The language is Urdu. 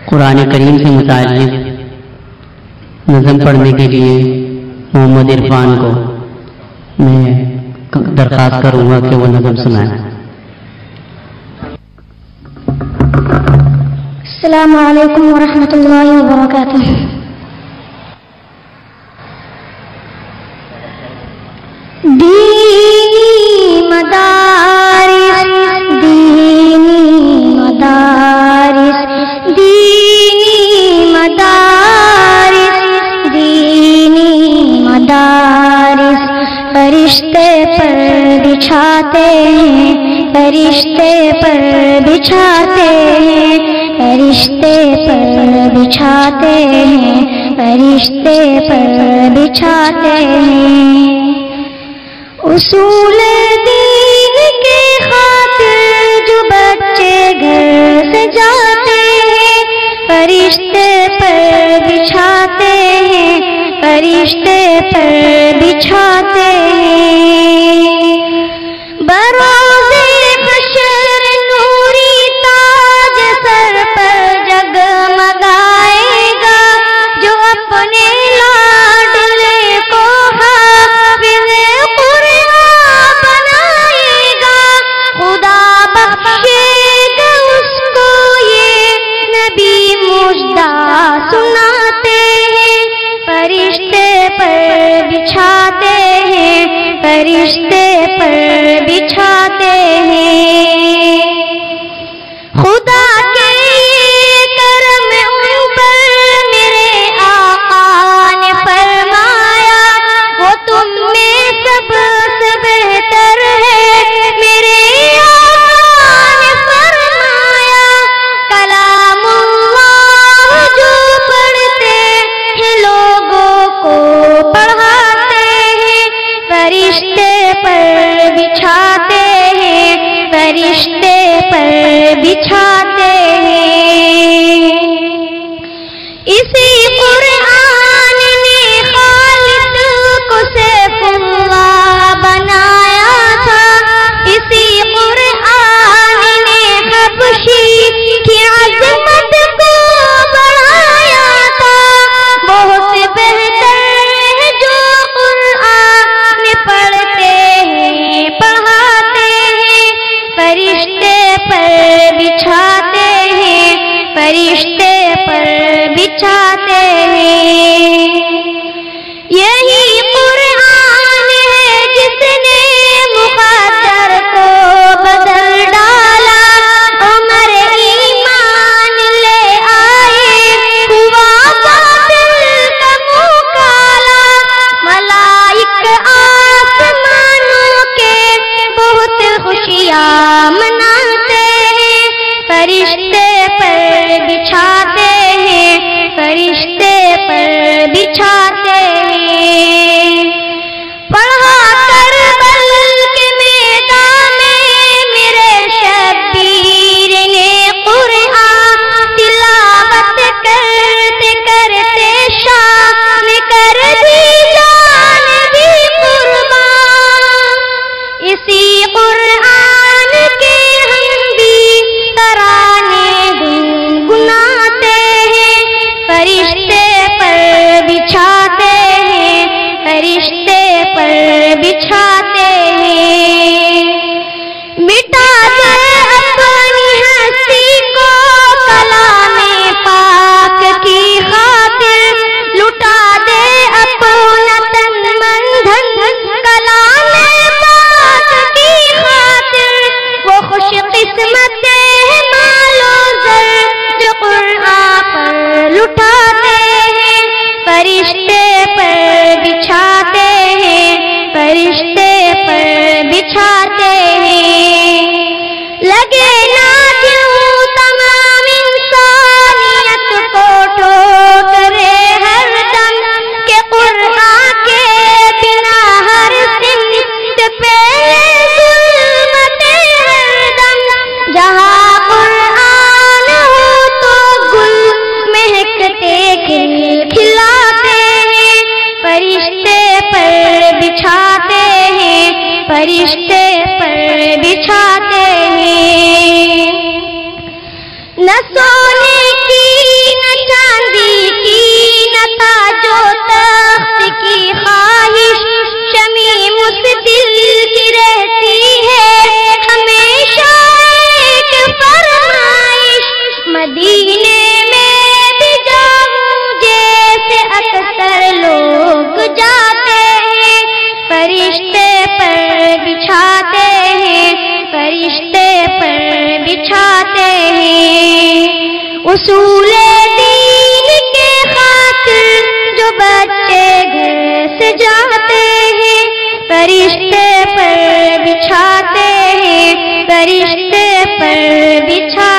قرآن کریم سے متعلق نظم پڑھنے کے لیے محمد عرفان کو میں درخواست کروں گا کہ وہ نظم سنائیں۔ السلام علیکم ورحمۃ اللہ وبرکاتہ۔ دینی مدارس دینی مدارس دینی مدارس دینی مدارس فرشتے پر بچھاتے ہیں، فرشتے پر بچھاتے ہیں، فرشتے پر بچھاتے ہیں، فرشتے پر بچھاتے ہیں۔ اصول دین کے خاطر جو بچے گھر سے جاتے ہیں، فرشتے پر بچھاتے ہیں، فرشتے پر بچھاتے ہیں۔ بروز حشر نوری تاج سر پر جگمگائے گا، جو اپنے لاڈلے کو حافظ قرآن بنائے گا، خدا بخشے گا اس کو یہ نبی مژدہ سناتے ہیں۔ فرشتے پر بچھاتے ہیں، فرشتے پر بچھاتے ہیں۔ خدا کے کرم ان پر میرے آقا نے فرمایا، وہ تم میں سب سے بہتر ہے۔ میرے آقا نے فرمایا، کلام اللہ جو پڑھتے ہیں لوگوں کو پڑھاتے ہیں، فرشتے پر بچھاتے ہیں، فرشتے پر بچھاتے ہیں۔ اسی قرآن نے خالد کو سیف اللہ بنایا تھا، اسی قرآن نے حبشی کی عظمت کو بڑھایا تھا۔ بہت بہتر ہے جو قرآن پڑھتے ہیں، پڑھاتے ہیں، فرشتے پر بچھاتے ہیں، فرشتے پر بچھاتے ہیں۔ یہی قرآن ہے جس نے مقدر کو بدل ڈالا، عمر ایمان لے آئے، ہوا باطل کا منہ کالا۔ ملائک آسمانوں کے بہت خوشیاں مناتے ہیں، فرشتے پر بچھاتے ہیں، فرشتے پر بچھاتے ہیں۔ پڑھا کربل کے میدان میں میرے شبیر نے قرآن، تلاوت کرتے کرتے شان کر دی جان بھی قربان۔ اسی قرآن کے ہم بھی ترانے گنگناتے ہیں، فرشتے پر بچھاتے ہیں، فرشتے پر بچھاتے ہیں۔ مٹا دے اپنی ہستی کو کلام پاک کی خاطر، لٹا دے اپنا تن من دھن کلام پاک کی خاطر۔ وہ خوش قسمت ہے مال و زر جو قرآن پر لٹاتے ہیں، فرشتے پر بچھاتے ہیں، فرشتے پر بچھاتے ہیں۔ لگے نہ کیوں تمام انسانیت کو ٹھوکرے ہر دم، کہ قرآن کے بنا ہر سمت پہ ظلمت ہر دم۔ جہاں قرآن ہو تو گل مہکتے کھل کھلاتے ہیں، فرشتے پر بچھاتے ہیں، فرشتے پر بچھاتے ہیں۔ نہ سونے کی نہ چاندی کی نہ تاج و تخت کی خواہش شمیم اس دل کی رہتی ہے ہمیشہ ایک فرمائش مدینے میں بھی جاؤں جیسے اکثر لوگ جاتے ہیں فرشتے پر بچھاتے ہیں فرشتے پر بچھاتے ہیں اصول دین کے خاطر جو بچے گھر سے جاتے ہیں فرشتے پر بچھاتے ہیں فرشتے پر بچھاتے